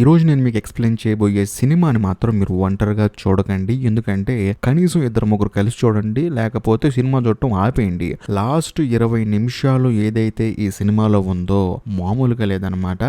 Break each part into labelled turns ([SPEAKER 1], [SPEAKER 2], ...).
[SPEAKER 1] ఈరోజు నేను మీకు ఎక్స్ప్లెయిన్ చేయబోయే సినిమాని మాత్రం మీరు ఒంటరిగా చూడకండి. ఎందుకంటే కనీసం ఇద్దరు ముగ్గురు కలిసి చూడండి, లేకపోతే సినిమా చూడటం ఆపేయండి. లాస్ట్ 20 నిమిషాలు ఏదైతే ఈ సినిమాలో ఉందో మామూలుగా లేదనమాట.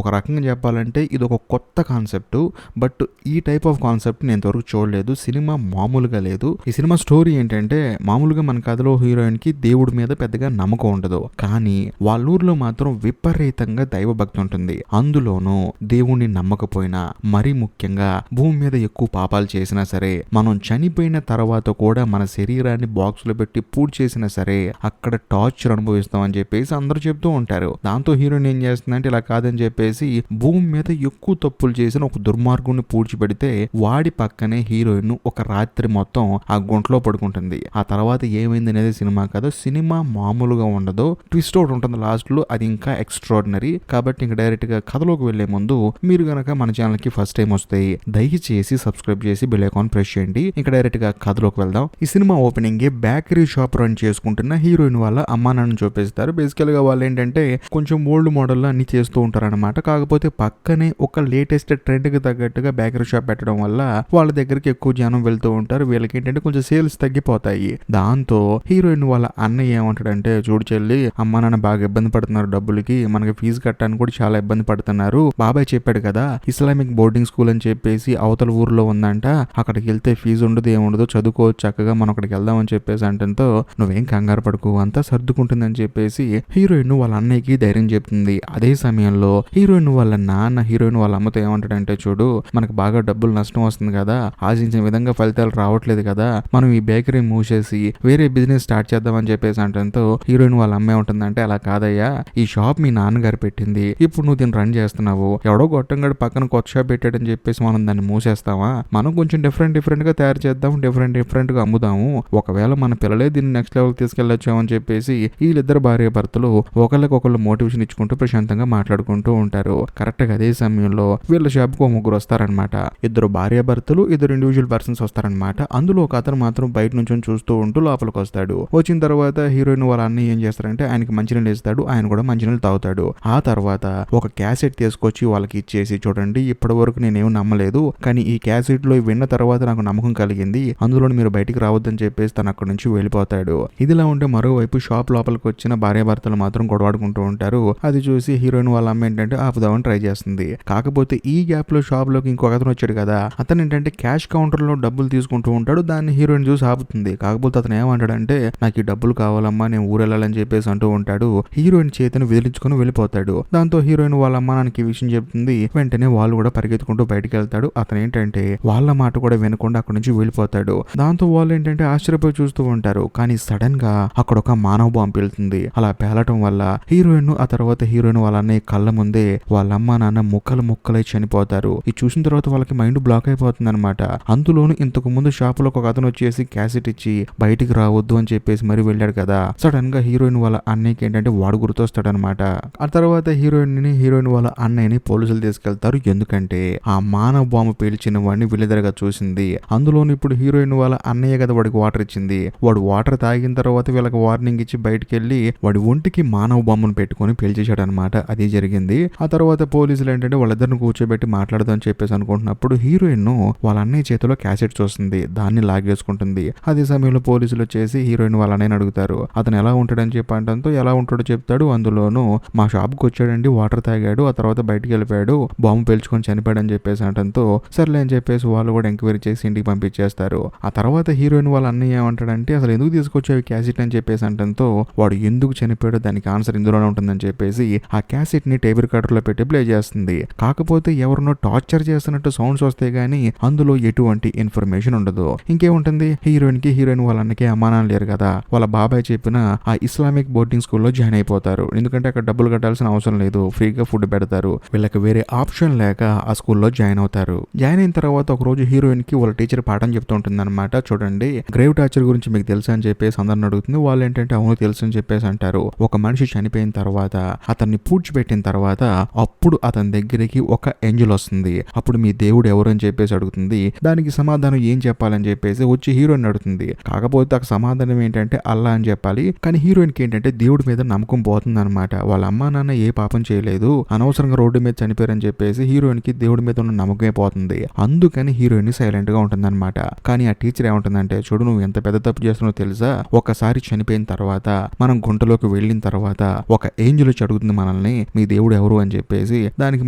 [SPEAKER 1] ఒక రకంగా చెప్పాలంటే ఇది ఒక కొత్త కాన్సెప్ట్. బట్ ఈ టైప్ ఆఫ్ కాన్సెప్ట్ నేను ఇంతవరకు చూడలేదు. సినిమా మామూలుగా లేదు. ఈ సినిమా స్టోరీ ఏంటంటే, మామూలుగా మన కథలో హీరోయిన్ కి దేవుడి మీద పెద్దగా నమ్మకం ఉండదు, కానీ వాళ్ళ ఊర్లో మాత్రం విపరీతంగా దైవభక్తి ఉంటుంది. అందులోనూ దేవుణ్ణి నమ్మకపోయినా, మరీ ముఖ్యంగా భూమి మీద ఎక్కువ పాపాలు చేసినా సరే, మనం చనిపోయిన తర్వాత కూడా మన శరీరాన్ని బాక్స్ లో పెట్టి పూడ్ చేసినా సరే అక్కడ టార్చర్ అనుభవిస్తామని చెప్పేసి అందరూ చెప్తూ ఉంటారు. దాంతో హీరోయిన్ ఏం చేస్తుందంటే, ఇలా కాదని చెప్పేసి భూమి మీద ఎక్కువ తప్పులు చేసిన ఒక దుర్మార్గుని పూడ్చిపెడితే వాడి పక్కనే హీరోయిన్ ఒక రాత్రి మొత్తం ఆ గుంటలో పడుకుంటుంది. ఆ తర్వాత ఏమైంది అనేది సినిమా కదా. సినిమా మామూలుగా ఉండదు, ట్విస్ట్ ఒకటి ఉంటుంది లాస్ట్ లో, అది ఇంకా ఎక్స్ట్రాడినరీ. కాబట్టి ఇంకా డైరెక్ట్ గా కథలోకి వెళ్లే ముందు మీరు గనక మన ఛానల్ కి ఫస్ట్ టైం వస్తే దయచేసి సబ్స్క్రైబ్ చేసి బెల్ ఐకాన్ ప్రెస్ చేయండి. ఇంకా డైరెక్ట్ గా కథలోకి వెళ్దాం. ఈ cinema opening bakery shop run చేసుకుంటున్న హీరోయిన్ వాళ్ళ అమ్మా నాన్న చూపిస్తారు. బేసికల్ గా వాళ్ళు ఏంటంటే కొంచెం ఓల్డ్ మోడల్ లో అన్ని చేస్తూ ఉంటారన్నమాట. కాకపోతే పక్కనే ఒక లేటెస్ట్ ట్రెండ్ కి తగ్గట్టుగా బేకరీ షాప్ పెట్టడం వల్ల వాళ్ళ దగ్గరికి ఎక్కువ జనం వెళ్తూ ఉంటారు. వీళ్ళకి ఏంటంటే కొంచెం సేల్స్ తగ్గిపోతాయి. దాంతో హీరోయిన్ వాళ్ళ అన్నయ్య ఏమంటాడంటే, చూడు చెల్లి, అమ్మా నాన్న బాగా ఇబ్బంది పడుతున్నారు డబ్బులకి, మనకి ఫీజు కట్టడానికి కూడా చాలా ఇబ్బంది పడుతున్నారు. బాబాయ్ చెప్పాడు కదా ఇస్లామిక్ బోర్డింగ్ స్కూల్ అని చెప్పేసి అవతల ఊర్లో ఉందంట, అక్కడికి వెళ్తే ఫీజు ఉండదు ఏముండదు, చదువుకోవచ్చు చక్కగా, మనం అక్కడికి వెళ్దామని చెప్పేసి అంటంతో నువ్వేం కంగారు పడుకో, అంతా సర్దుకుంటుందని చెప్పేసి హీరోయిన్ వాళ్ళ అన్నయ్యకి ధైర్యం చెప్తుంది. అదే సమయంలో హీరోయిన్ వాళ్ళ నాన్న హీరోయిన్ వాళ్ళ అమ్మతో ఏమంటాడంటే, చూడు మనకు బాగా డబ్బులు నష్టం వస్తుంది కదా, ఆశించిన విధంగా ఫలితాలు రావట్లేదు కదా, మనం ఈ బేకరీ మూసేసి వేరే బిజినెస్ స్టార్ట్ చేద్దామని చెప్పేసి అంటంతో హీరోయిన్ వాళ్ళ అమ్మే ఉంటుందంటే, అలా కాదయ్యా, ఈ షాప్ మీ నాన్నగారు పెట్టింది, ఇప్పుడు నువ్వు దీన్ని రన్ చేస్తున్నావు, ఎవడో గొట్టంగాడు పక్కన కొత్త షాప్ పెట్టాడని చెప్పేసి మనం దాన్ని మూసేస్తావా, మనం కొంచెం డిఫరెంట్ గా తయారు చేద్దాం, డిఫరెంట్ గా అమ్ముదాము, ఒకవేళ మన పిల్లలే దీన్ని నెక్స్ట్ లెవెల్ తీసుకెళ్లొచ్చు అని చెప్పేసి వీళ్ళిద్దరు భార్య భర్తలు ఒకళ్ళకొకళ్ళు మోటివేషన్ ఇచ్చుకుంటూ ప్రశాంతంగా మాట్లాడుకుంటూ ఉంటారు. కరెక్ట్ గా అదే సమయంలో వీళ్ళ షాప్ కు ముగ్గురు వస్తారనమాట. ఇద్దరు భార్య భర్తలు, ఇద్దరు ఇండివిజువల్ పర్సన్స్ వస్తారనమాట. అందులో ఒక అతను మాత్రం బయట నుంచి చూస్తూ ఉంటూ లోపలికి వస్తాడు. వచ్చిన తర్వాత హీరోయిన్ వాళ్ళ అన్నయ్య ఏం చేస్తారంటే, ఆయనకి మంచినీళ్ళు ఇస్తాడు, ఆయన కూడా మంచినీళ్ళు తాగుతాడు. ఆ తర్వాత ఒక క్యాసెట్ తీసుకొచ్చి వాళ్ళకి ఇచ్చేసి, చూడండి ఇప్పటి వరకు నేనేం నమ్మలేదు, కానీ ఈ క్యాసెట్ లో విన్న తర్వాత నాకు నమ్మకం కలిగింది, అందులో మీరు బయటికి రావద్దని చెప్పేసి తను అక్కడి నుంచి వెళ్ళిపోతాడు. ఇదిలా ఉంటే మరోవైపు షాప్ లోపలికి వచ్చిన భార్యాభర్తలు మాత్రం గొడవాడుకుంటూ ఉంటారు. అది చూసి హీరోయిన్ వాళ్ళ అమ్మ ఏంటంటే ఆపుదామని ట్రై చేస్తుంది. కాకపోతే ఈ గ్యాప్ లో షాప్ లోకి ఇంకొక అతను వచ్చాడు కదా, అతను ఏంటంటే క్యాష్ కౌంటర్ లో డబ్బులు తీసుకుంటూ ఉంటాడు. దాన్ని హీరోయిన్ చూసి ఆపుతుంది. కాకపోతే అతను ఏమంటాడంటే, నాకు ఈ డబ్బులు కావాలమ్మా, నేను ఊరెళ్ళాలని చెప్పేసి అంటూ ఉంటాడు. హీరోయిన్ చేతిని విదిలించుకుని వెళ్ళిపోతాడు. దాంతో హీరోయిన్ వాళ్ళ అమ్మ నాన్నకి ఈ విషయం చెప్తుంది. వెంటనే వాళ్ళు కూడా పరిగెత్తుకుంటూ బయటికి వెళ్తాడు. అతను ఏంటంటే వాళ్ళ మాట కూడా వినకుండా అక్కడి నుంచి వెళ్ళిపోతాడు. దాంతో వాళ్ళు ఏంటంటే ఆశ్చర్యపోయి చూస్తూ ఉంటారు. కానీ సడన్ గా అక్కడ ఒక మానవ బాంబు పేలుతుంది. అలా పేలటం వల్ల హీరోయిన్, ఆ తర్వాత హీరోయిన్ వాళ్ళ అన్నయ్య కళ్ళ ముందే వాళ్ళ అమ్మ నాన్న ముక్కలై చనిపోతారు. ఇది చూసిన తర్వాత వాళ్ళకి మైండ్ బ్లాక్ అయిపోతుంది అనమాట. అందులోను ఇంతకు ముందు షాప్ లో ఒక అతను వచ్చేసి క్యాసెట్ ఇచ్చి బయటికి రావద్దు అని చెప్పేసి మరి వెళ్ళాడు కదా. సడన్ గా హీరోయిన్ వాళ్ళ అన్నయ్యకి ఏంటంటే వాడు గుర్తొస్తాడు అనమాట. ఆ తర్వాత హీరోయిన్ వాళ్ళ అన్నయ్యని పోలీసులు తీసుకెళ్తారు. ఎందుకంటే ఆ మానవ బాంబు పేల్చిన వాడిని వీళ్ళెదరగా చూసింది. అందులోను ఇప్పుడు హీరోయిన్ వాళ్ళ అన్నయ్య కదా వాడికి వాటర్ ఇచ్చింది. వాడు వాటర్ తాగిన తర్వాత వీళ్ళకి వార్నింగ్ ఇచ్చి బయటికి వెళ్ళి వాడి ఒంటికి మానవ బాంబును పెట్టుకుని పేల్చేశాడు అనమాట. అది జరిగింది. ఆ తర్వాత పోలీసులు ఏంటంటే వాళ్ళిద్దరిని కూర్చోబెట్టి మాట్లాడదాం చెప్పేసి అనుకుంటున్నప్పుడు హీరోయిన్ వాళ్ళ అన్నయ్య చేతిలో క్యాసెట్ చూస్తుంది. దాన్ని లాగేసుకుంటుంది. అదే సమయంలో పోలీసులు వచ్చేసి హీరోయిన్ వాళ్ళ అన్నయ్యని అడుగుతారు, అతను ఎలా ఉంటాడని చెప్పి అంటంతో ఎలా ఉంటాడో చెప్తాడు. అందులోను మా షాప్కి వచ్చాడండి, వాటర్ తాగాడు, ఆ తర్వాత బయటికి వెళ్ళిపోయాడు, బాంబు పేల్చుకొని చనిపోయాడు అని చెప్పేసి అంటంతో సర్లే అని చెప్పేసి వాళ్ళు కూడా ఎంక్వైరీ చేసి ఇంటికి పంపించేస్తారు. ఆ తర్వాత హీరోయిన్ వాళ్ళ అన్నయ్య ఏమంటాడంటే, అసలు ఎందుకు తీసుకొచ్చావు క్యాసెట్ అని చెప్పేసి అంటంతో వాడు ఎందుకు చనిపోయాడో దానికి ఆన్సర్ ఇందులోనే ఉంటుందని చెప్పేసి ఆ క్యాసెట్ ని టేప్ రికార్డర్ లో పెట్టి ప్లే చేస్తుంది. కాకపోతే ఎవరినో టార్చర్ చేస్తున్నట్టు సౌండ్స్ వస్తాయి గానీ అందులో ఎటువంటి ఇన్ఫర్మేషన్ ఉండదు. ఇంకేముంటుంది, హీరోయిన్ వాళ్ళ అన్నకి అమ్మానాన్న లేరు కదా, వాళ్ళ బాబాయ్ చెప్పిన ఆ ఇస్లామిక్ బోర్డింగ్ స్కూల్లో జాయిన్ అయిపోతారు. ఎందుకంటే అక్కడ డబ్బులు కట్టాల్సిన అవసరం లేదు, ఫ్రీగా ఫుడ్ పెడతారు. వీళ్ళకి వేరే ఆప్షన్ లేక ఆ స్కూల్లో జాయిన్ అవుతారు. జాయిన్ అయిన తర్వాత ఒక రోజు హీరోయిన్ కి వాళ్ళ టీచర్ పాఠం చెప్తూ ఉంటుంది అనమాట. చూడండి గ్రేవ్ టార్చర్ గురించి మీకు తెలుసా అని చెప్పేసి అందరిని అడుగుతుంది. వాళ్ళు ఏంటంటే అవును తెలుసు అని చెప్పేసి అంటారు. ఒక మనిషి చనిపోయిన తర్వాత అతన్ని పూడ్చిపెట్టిన తర్వాత అప్పుడు అతని దగ్గరికి ఒక ఏంజెల్ వస్తుంది. అప్పుడు మీ దేవుడు ఎవరు అని చెప్పేసి అడుగుతుంది. దానికి సమాధానం ఏం చెప్పాలని చెప్పేసి వచ్చి హీరోయిన్ అడుగుతుంది. కాకపోతే ఆ సమాధానం ఏంటంటే అల్లా అని చెప్పాలి. కానీ హీరోయిన్ కి ఏంటంటే దేవుడి మీద నమ్మకం పోతుంది అనమాట. వాళ్ళ అమ్మా నాన్న ఏ పాపం చేయలేదు, అనవసరంగా రోడ్డు మీద చనిపోయారని చెప్పేసి హీరోయిన్ కి దేవుడి మీద ఉన్న నమ్మకమే పోతుంది. అందుకని హీరోయిన్ సైలెంట్ గా ఉంటుందన్నమాట. కానీ ఆ టీచర్ ఏమంటుందంటే, చూడు నువ్వు ఎంత పెద్ద తప్పు చేస్తున్నావో తెలుసా, ఒకసారి చనిపోయిన తర్వాత మనం గుంటలోకి వెళ్ళిన తర్వాత ఒక ఏంజెల్ వచ్చి అడుగుతుంది మనల్ని మీ దేవుడు ఎవరు అని చెప్పేసి. దానికి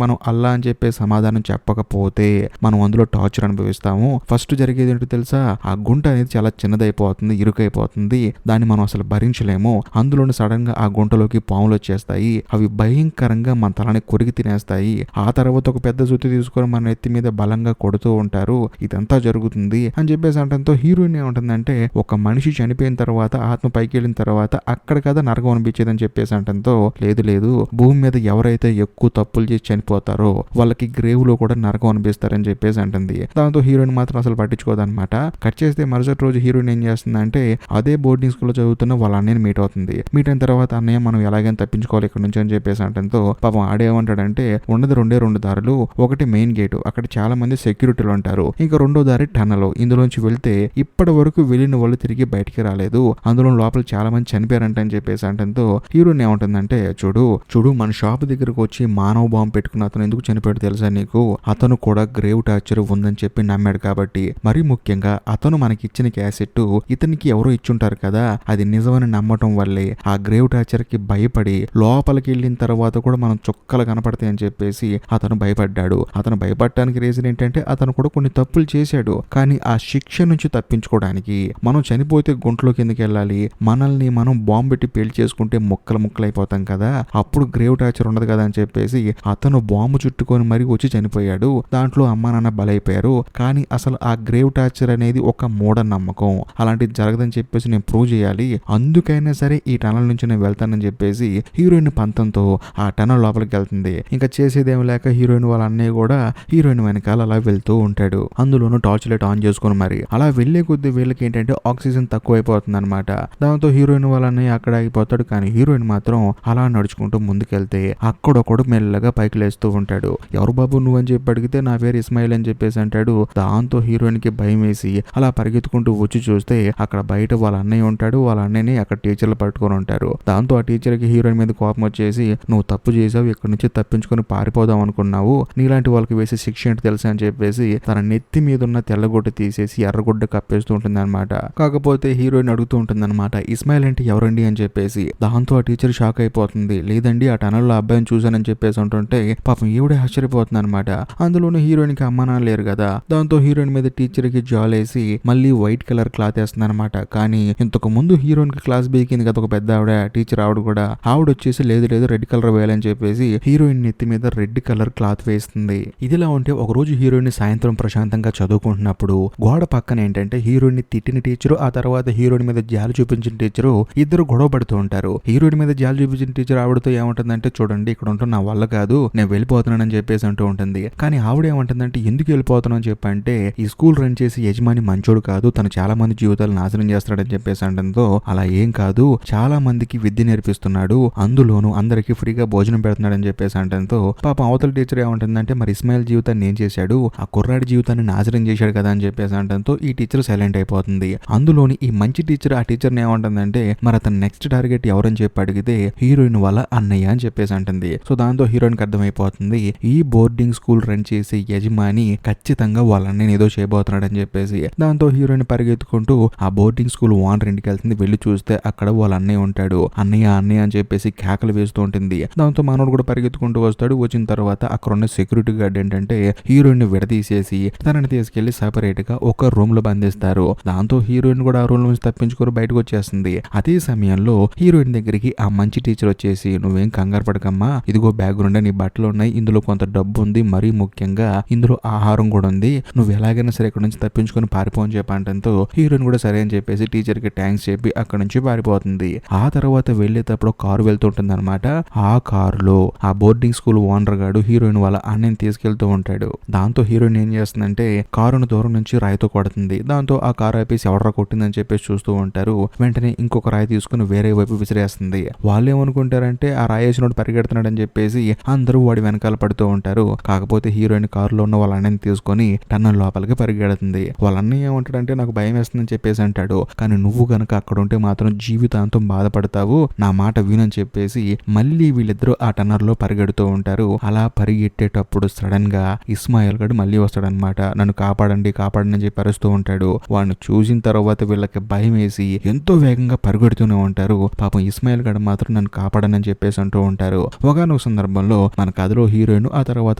[SPEAKER 1] మనం అల్లా అని చెప్పే సమాధానం చెప్పకపోతే మనం అందులో టార్చర్ అనుభవిస్తాము. ఫస్ట్ జరిగేది ఏంటో తెలుసా, ఆ గుంట అనేది చాలా చిన్నదైపోతుంది, ఇరుకైపోతుంది, దాన్ని మనం అసలు భరించలేము. అందులోనే సడన్ గా ఆ గుంటలోకి పాములు వచ్చేస్తాయి. అవి భయంకరంగా మన తలని కొరికి తినేస్తాయి. ఆ తర్వాత ఒక పెద్ద సుత్తి తీసుకొని మన నెత్తి మీద బలంగా కొడుతూ ఉంటారు. ఇదంతా జరుగుతుంది అని చెప్పేసి అంటంతో హీరోయిన్ ఏమంటుందంటే, ఒక మనిషి చనిపోయిన తర్వాత ఆత్మ పైకి వెళ్ళిన తర్వాత అక్కడ కదా నరకం అనిపించేది అని చెప్పేసి అంటంతో, లేదు లేదు, భూమి మీద ఎవరైతే ఎక్కువ తప్పులు చేసి చనిపోతారో వాళ్ళకి గ్రేవ్ లో కూడా నరకం అనిపిస్తారని చెప్పేసి అంటుంది. దాంతో హీరోయిన్ మాత్రం అసలు పట్టించుకోదన్నమాట. కట్ చేస్తే మరుసటి రోజు హీరోయిన్ ఏం చేస్తుందంటే, అదే బోర్డింగ్ స్కూల్లో చదువుతున్న వాళ్ళ అన్నయ్యని మీట్ అవుతుంది. మీట్ అయిన తర్వాత అన్నయ్య మనం ఎలాగైనా తప్పించుకోవాలి ఇక్కడ నుంచి అని చెప్పేసి అంటంతో, పాపం ఆడేమంటాడంటే, ఉన్నది రెండు దారులు, ఒకటి మెయిన్ గేటు, అక్కడ చాలా మంది సెక్యూరిటీలు ఉంటారు, ఇంకా రెండో దారి టన్నల్, ఇందులోంచి వెళ్తే ఇప్పటి వరకు వెళ్ళిన వాళ్ళు తిరిగి బయటికి రాలేదు, అందులో లోపల చాలా మంది చనిపోయారంట అని చెప్పేసి అంటంతో హీరోయిన్ ఏమంటుందంటే, చూడు చూడు మన షాప్ దగ్గరకు వచ్చి మానవ బాంబు పెట్టుకున్న అతను ఎందుకు చనిపోయాడు తెలుసా నీకు, అతను కూడా గ్రేవ్ టార్చర్ ఉందని చెప్పి నమ్మాడు కాబట్టి, మరీ ముఖ్యంగా అతను మనకి ఇచ్చిన క్యాసెట్ ఇతనికి ఎవరో ఇచ్చుంటారు కదా, అది నిజమని నమ్మటం వల్లే ఆ గ్రేవ్ టార్చర్ కి భయపడి లోపలికి వెళ్ళిన తర్వాత కూడా మనం చుక్కలు కనపడతాయి అని చెప్పేసి అతను భయపడ్డాడు. అతను భయపడటానికి రీజన్ ఏంటంటే, అతను కూడా కొన్ని తప్పులు చేశాడు, కానీ ఆ శిక్ష నుంచి తప్పించుకోవడానికి మనం చనిపోతే గుంటలోకి ఎందుకు వెళ్ళాలి, మనల్ని మనం బాంబు పెట్టి పేల్చి చేసుకుంటే ముక్కలైపోతాం కదా, అప్పుడు గ్రేవ్ టార్చర్ ఉండదు కదా అని చెప్పేసి అతను బాంబు చుట్టుకొని మరీ వచ్చి చనిపోయాడు. దాంట్లో అమ్మా నాన్న బలైపోయారు. కానీ అసలు ఆ గ్రేవ్ టార్చర్ అనేది ఒక మూఢనమ్మకం, అలాంటిది జరగదని చెప్పేసి నేను ప్రూవ్ చేయాలి, అందుకైనా సరే ఈ టనల్ నుంచి నేను వెళ్తానని చెప్పేసి హీరోయిన్ పంతంతో ఆ టనల్ లోపలికి వెళ్తుంది. ఇంకా చేసేదేమి లేక హీరోయిన్ వాళ్ళ అన్నయ్య కూడా హీరోయిన్ వెనకాల అలా వెళ్తూ ఉంటాడు. అందులోనూ టార్చ్ లైట్ ఆన్ చేసుకుని మరి అలా వెళ్లే కొద్ది వీళ్ళకి ఏంటంటే ఆక్సిజన్ తక్కువైపోతుంది అనమాట. దాంతో హీరోయిన్ వాళ్ళ అన్నయ్య అక్కడ ఆగిపోతాడు. కానీ హీరోయిన్ మాత్రం అలా నడుచుకుంటూ ముందుకెళ్తే అక్కడొకడు మెల్లగా పైకి లేస్తూ ఉంటాడు. ఎవరు బాబు నువ్వు అని చెప్పి అడిగితే నా పేరు ఇస్మాయిల్ అని చెప్పేసి అంటాడు. దాంతో హీరోయిన్ కి భయం వేసి అలా పరిగెత్తుకుంటూ వచ్చి చూస్తే అక్కడ బయట వాళ్ళ అన్నయ్య ఉంటాడు. వాళ్ళ అన్నయ్యని అక్కడ టీచర్లు పట్టుకొని ఉంటారు. దాంతో ఆ టీచర్ కి హీరోయిన్ మీద కోపం వచ్చేసి, నువ్వు తప్పు చేసావు, ఇక్కడ నుంచి తప్పించుకొని పారిపోదాం అనుకున్నావు, నీలాంటి వాళ్ళకి వేసే శిక్ష ఏంటి తెలుసా అని చెప్పేసి తన నెత్తి మీద ఉన్న తెల్లగుడ్డ తీసేసి ఎర్రగుడ్డ కప్పేస్తూ ఉంటుంది అనమాట. కాకపోతే హీరోయిన్ అడుగుతూ ఉంటుంది అనమాట, ఇస్మాయిల్ అంటే ఎవరండి అని చెప్పేసి. దాంతో ఆ టీచర్ షాక్ అయిపోతుంది. లేదండి ఆ టనల్ లో అబ్బాయిని చూసానని చెప్పేసి అంటుంటే పాపం ఈవిడే ఆశ్చర్యపోతుంది అనమాట. అందులోనూ హీరోయిన్ కి అమ్మ నాన్న లేరు కదా. దాంతో హీరోయిన్ మీద టీచర్ కి జాలేసి మళ్ళీ వైట్ కలర్ క్లాత్ వేస్తుంది అనమాట. కానీ ఇంతకు ముందు హీరోయిన్ కి క్లాస్ బీకింది కదా ఒక పెద్ద ఆవిడ టీచర్, ఆవిడ వచ్చేసి లేదు రెడ్ కలర్ వేయాలని చెప్పేసి హీరోయిన్ నెత్తి మీద రెడ్ కలర్ క్లాత్ వేస్తుంది. ఇదిలా ఉంటే ఒక రోజు హీరోయిన్ సాయంత్రం ప్రశాంతంగా చదువుకుంటున్నప్పుడు గోడ పక్కన ఏంటంటే హీరోయిన్ ని తిట్టిన టీచరు, ఆ తర్వాత హీరోయిన్ మీద జాలి చూపించిన టీచరు ఇద్దరు గొడవ పడుతూ ఉంటారు. హీరోయిన్ మీద జాలి చూపించిన టీచర్ ఆవిడతో ఏమంటుందంటే, చూడండి ఇక్కడ ఉంటున్న నా వల్ల కాదు, నేను వెళ్ళిపోతున్నానని చెప్పేసి అంటూ ఉంటుంది. కానీ ఆవిడ ఏమంటుందంటే, ఎందుకు వెళ్ళిపోతున్నావు అని చెప్పంటే, ఈ స్కూల్ రన్ చేసి యజమాని మంచోడు కాదు, తను చాలా మంది జీవితాలు నాశనం చేస్తాడని చెప్పేసి అంటంతో, అలా ఏం కాదు, చాలా మందికి విద్య నేర్పిస్తున్నాడు, అందులోనూ అందరికి ఫ్రీగా భోజనం పెడుతున్నాడని చెప్పేసి అంటంతో పాపం అవతల టీచర్ ఏమంటుందంటే, మరి ఇస్మాయిల్ జీవితాన్ని ఏం చేశాడు, ఆ కుర్రాడి జీవితాన్ని నాశనం చేశాడు కదా అని చెప్పేసి అంటంతో ఈ టీచర్ సైలెంట్ అయిపోతుంది. అందులోని ఈ మంచి టీచర్ ఆ టీచర్ని ఏమంటుందంటే, మరి అతను నెక్స్ట్ టార్గెట్ ఎవరని చెప్పి అడిగితే హీరోయిన్ వాళ్ళ అన్నయ్య అని చెప్పేసి అంటుంది. సో దాంతో హీరోయిన్ కి అర్థమైపోతుంది, ఈ బోర్డింగ్ స్కూల్ రన్ చేసే యజమాని ఖచ్చితంగా వాళ్ళ అన్నయ్యని ఏదో చేయబోతున్నాడు అని చెప్పేసి. దాంతో హీరోయిన్ పరిగెత్తుకుంటూ ఆ బోర్డింగ్ స్కూల్ ఓనర్ ఇంటికి వెళ్తుంది. వెళ్ళి చూస్తే అక్కడ వాళ్ళ అన్నయ్య ఉంటాడు. అన్నయ్య అని చెప్పేసి కేకలు వేస్తూ ఉంటుంది. దాంతో మనోడు కూడా పరిగెత్తుకుంటూ వస్తాడు. వచ్చిన తర్వాత అక్కడ ఉన్న సెక్యూరిటీ గార్డ్ ఏంటంటే హీరోయిన్ ని విడదీసేసి తనని తీసుకెళ్లి సెపరేట్ గా ఒక రూమ్ లో బంధిస్తారు. దాంతో హీరోయిన్ కూడా ఆ రూమ్ నుంచి తప్పించుకొని బయటకు వచ్చేస్తుంది. అదే సమయంలో హీరోయిన్ దగ్గరికి ఆ మంచి టీచర్ వచ్చేసి, నువ్వేం కంగారు పడకమ్మా, ఇదిగో బ్యాక్గ్రౌండ్ నీ బట్టలు ఉన్నాయి, ఇందులో కొంత డబ్బు ఉంది, మరీ ముఖ్యంగా ఇందులో ఆహారం కూడా ఉంది, నువ్వు ఎలాగైనా సరే ఇక్కడ నుంచి తప్పించుకొని పారిపో అని చెప్పంటంతో హీరోయిన్ కూడా సరే అని చెప్పేసి టీచర్ కి థ్యాంక్స్ చెప్పి అక్కడ నుంచి పారిపోతుంది. ఆ తర్వాత వెళ్లేటప్పుడు కారు వెళ్తుంటుంది అనమాట. ఆ కారులో ఆ బోర్డింగ్ స్కూల్ ఓనర్ గాడు హీరోయిన్ వాళ్ళ అన్నని తీసుకెళ్తూ ఉంటాడు. దాంతో హీరోయిన్ ఏం చేస్తుందంటే కారును దూరం నుంచి రాయితో కొడుతుంది. దాంతో ఆ కారు ఆపేసి ఎవడరా కొట్టిందని చెప్పేసి చూస్తూ ఉంటారు. వెంటనే ఇంకొక రాయి తీసుకుని వేరే వైపు విసిరేస్తుంది. వాళ్ళు ఏమనుకుంటారంటే ఆ రాయి వేసినోడు పరిగెడుతున్నాడు అని చెప్పేసి అందరూ వాడి వెనకాల పడుతూ ఉంటారు. కాకపోతే హీరోయిన్ కారులో ఉన్న వాళ్ళ అన్నని తీసుకొని టన్నల్ లోపలికి పరిగెడుతుంది. వాళ్ళ అన్నయ్య ఏమంటాడంటే, నాకు భయం వేస్తుందని చెప్పేసి అంటాడు. కానీ నువ్వు గనక అక్కడ ఉంటే మాత్రం జీవితాంతం బాధపడతావు, నా మాట వినని చెప్పేసి మళ్ళీ వీళ్ళిద్దరూ ఆ టన్నర్ లో పరిగెడుతూ ఉంటారు. అలా పరిగెట్టేటప్పుడు సడన్ గా ఇస్మాయిల్ గడు మళ్ళీ వస్తాడనమాట. నన్ను కాపాడండి కాపాడండి అని చెప్పి అరుస్తూ ఉంటాడు. వాడిని చూసిన తర్వాత వీళ్ళకి భయం వేసి ఎంతో వేగంగా పరిగెడుతూనే ఉంటారు. పాపం ఇస్మాయిల్ గడు మాత్రం నన్ను కాపాడని అని చెప్పేసి అంటూ ఉంటారు. ఒకానొక సందర్భంలో మన కథలో హీరోయిన్ ఆ తర్వాత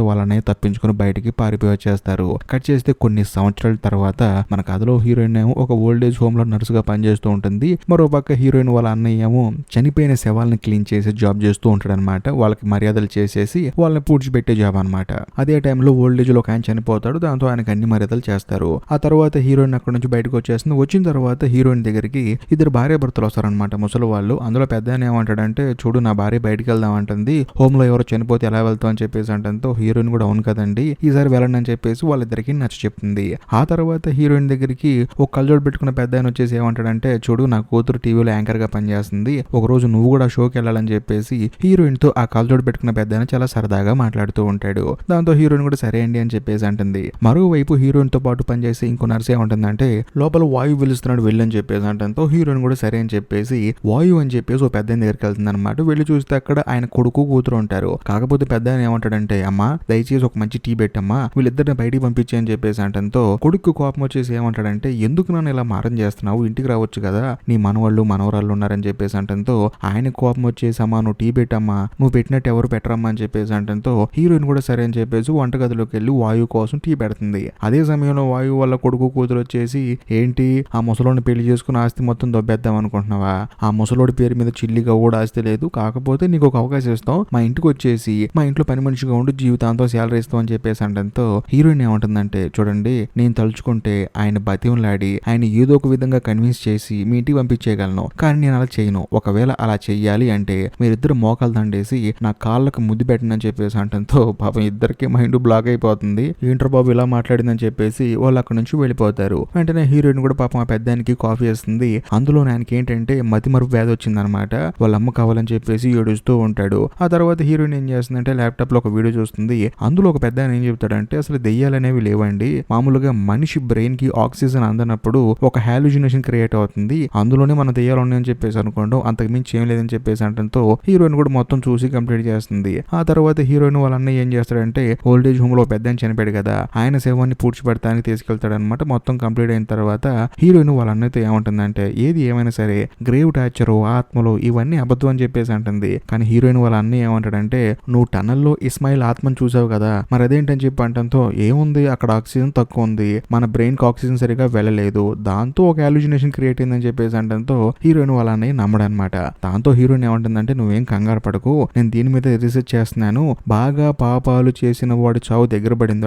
[SPEAKER 1] వాళ్ళనే తప్పించుకుని బయటికి పారిపోయి వచ్చేస్తారు. కట్ చేస్తే కొన్ని సంవత్సరాల తర్వాత మన కథలో హీరోయిన్ ఏమో ఒక ఓల్డ్ ఏజ్ హోమ్ లో నర్సుగా పనిచేస్తూ ఉంటుంది. మరో పక్క హీరోయిన్ వాళ్ళ అన్నయ్య ఏమో చనిపోయిన శవాలను క్లీన్ చేసి జాబ్ చేస్తూ ఉంటాడు అనమాట. వాళ్ళకి మర్యాదలు చేసేసి వాళ్ళని పూడ్చిపెట్టే జాబ్ అనమాట. అదే టైంలో ఓల్డ్ ఏజ్ లో ఒక ఆయన చనిపోతాడు. దాంతో ఆయనకు అన్ని మర్యాదలు చేస్తారు. ఆ తర్వాత హీరోయిన్ అక్కడ నుంచి బయటకు వచ్చేస్తుంది. వచ్చిన తర్వాత హీరోయిన్ దగ్గరికి ఇద్దరు భార్య భర్తలు వస్తారనమాట, ముసలి వాళ్ళు. అందులో పెద్ద ఆయన ఏమంటాడంటే, చూడు నా భార్య బయటికి వెళ్దాం అంటుంది, హోమ్ లో ఎవరో చనిపోతే ఎలా వెళ్తాం అని చెప్పేసి అంటంతో హీరోయిన్ కూడా అవును కదండి ఈసారి వెళ్ళండి అని చెప్పేసి వాళ్ళిద్దరికి నచ్చ చెప్తుంది. ఆ తర్వాత హీరోయిన్ దగ్గరికి ఒక కళ్ళజోడు పెట్టుకున్న పెద్ద ఆయన వచ్చేసి ఏమంటాడంటే, చూడు నా కూతురు టీవీలో యాంకర్ గా పనిచేస్తుంది, ఒక రోజు నువ్వు కూడా షోకి వెళ్ళాలని చెప్పేసి హీరోయిన్ తో ఆ కళ్ళజోడు పెట్టుకున్న పెద్ద ఆయన చాలా సరదాగా మాట్లాడుతూ ఉంటాడు. దాంతో హీరోయిన్ కూడా సరే అండి అని చెప్పేసి అంటుంది. మరోవైపు హీరోయిన్ తో పాటు పనిచేసి ఇంకో నర్స్ ఏమంటుందంటే, లోపల వాయు పిలుస్తున్నాడు వెళ్ళని చెప్పేసి అంటంతో హీరోయిన్ కూడా సరే అని చెప్పేసి వాయు అని చెప్పేసి ఓ పెద్ద దగ్గరికి వెళ్తుంది అనమాట. వెళ్ళి చూస్తే అక్కడ ఆయన కొడుకు కూతురు ఉంటారు. కాకపోతే పెద్ద ఆయన ఏమంటాడంటే, అమ్మా దయచేసి ఒక మంచి టీ పెట్టమ్మా, వీళ్ళిద్దరిని బయటికి పంపించే అని చెప్పేసి అంటంతో కొడుకు కోపం వచ్చేసి ఏమంటాడంటే, ఎందుకు నన్ను ఇలా మారం చేస్తున్నావు, ఇంటికి రావచ్చు కదా, నీ మనవాళ్ళు మనవరాళ్ళు ఉన్నారని చెప్పేసి అంటంతో ఆయన కోపం వచ్చేసి, అమ్మా నువ్వు టీ పెట్టమ్మా, నువ్వు పెట్టినట్టు ఎవరు పెట్టరమ్మా అని చెప్పేసి అంటంతో హీరోయిన్ కూడా సరే అని చెప్పేసి వంటగదిలోకి వెళ్ళి వాయు కోసం టీ పెడుతుంది. అదే సమయంలో వాయు వాళ్ళ కొడుకు కూతురు వచ్చేసి, ఏంటి ఆ ముసలోని పెళ్లి చేసుకుని ఆస్తి మొత్తం దొబ్బేద్దాం అనుకుంటున్నావా, ఆ ముసలోడి పేరు మీద చిల్లిగా కూడా ఆస్తి లేదు, కాకపోతే నీకు ఒక అవకాశం ఇస్తాం, మా ఇంటికి వచ్చేసి మా ఇంట్లో పని మనిషిగా ఉండి జీవితాంతం శాలరీ ఇస్తాం అని చెప్పేసి అంటంతో హీరోయిన్ ఏమంటుందంటే, చూడండి నేను తలుచుకుంటే ఆయన బతిమలాడి ఆయన ఏదో ఒక విధంగా కన్విన్స్ చేసి మీ ఇంటికి పంపించేయగలను, కానీ నేను అలా చేయను, ఒకవేళ అలా చెయ్యాలి అంటే మీరిద్దరు మోకాలు దండేసి నా కాళ్ళకు ముద్దు పెట్టండి అని చెప్పేసి అంటంతో పాపం ఇద్దరికి మైండ్ బ్లాక్ అయిపోతుంది. ఏంటర్ బాబు ఇలా మాట్లాడిందని చెప్పేసి వాళ్ళు అక్కడ నుంచి వెళ్ళిపోతారు. వెంటనే హీరోయిన్ కూడా పాపం ఆ పెద్దానికి కాఫీ వేస్తుంది. అందులో ఆయనకి ఏంటంటే మతిమరుపు వ్యాధి వచ్చిందనమాట. వాళ్ళ అమ్మ కావాలని చెప్పేసి ఏడుస్తూ ఉంటాడు. ఆ తర్వాత హీరోయిన్ ఏం చేస్తుందంటే ల్యాప్టాప్ లో ఒక వీడియో చూస్తుంది. అందులో ఒక పెద్ద ఆయన ఏం చెప్తాడంటే, అసలు దెయ్యాలనేవి లేవండి, మామూలుగా మనిషి బ్రెయిన్ కి ఆక్సిజన్ అందనప్పుడు ఒక హాలుజినేషన్ క్రియేట్ అవుతుంది, అందులోనే మన దెయ్యాలు ఉన్నాయని చెప్పేసి అనుకోండి, అంతకు మించి ఏం లేదని చెప్పేసి అంటంతో హీరోయిన్ కూడా మొత్తం చూసి కంప్లీట్ చేస్తుంది. ఆ తర్వాత హీరోయిన్ వాళ్ళ అన్నయ్య ఏం చేస్తాడంటే, ఓల్డ్ ఏజ్ హోమ్ లో పెద్ద ఆయన చనిపోయాడు కదా, ఆయన శవాన్ని పూడ్చిపెడతానికి తీసుకెళ్తాడనమాట. మొత్తం కంప్లీట్ అయిన తర్వాత హీరోయిన్ వాళ్ళ అన్నయ్యతో ఏమంటుందంటే, ఏది ఏమైనా సరే గ్రేవ్ టార్చర్ ఆత్మలు ఇవన్నీ అబద్ధం అని చెప్పేసి అంటుంది. కానీ హీరోయిన్ వాళ్ళ అన్నయ్య ఏమంటాడంటే, నువ్వు టనల్లో ఇస్మాయిల్ ఆత్మను చూసావు కదా, మరి అదేంటని చెప్పి అంటంతో, ఏముంది అక్కడ ఆక్సిజన్ తక్కువ ఉంది, మన బ్రెయిన్ కి ఆక్సిజన్ సరిగా వెళ్ళలేదు, దాంతో ఒక హాలుజినేషన్ క్రియేట్ అయిందని చెప్పేసి అంటంతో హీరోయిన్ వాళ్ళ అన్నయ్య నమ్మడనమాట. దాంతో హీరోయిన్ ఏమంటుందంటే, నువ్వేం కంగారు పడకు, నేను దీని మీద రీసెర్చ్ చేస్తున్నాను, బాగా పాపాలు చేసిన వాడు చావు దగ్గర పడింది,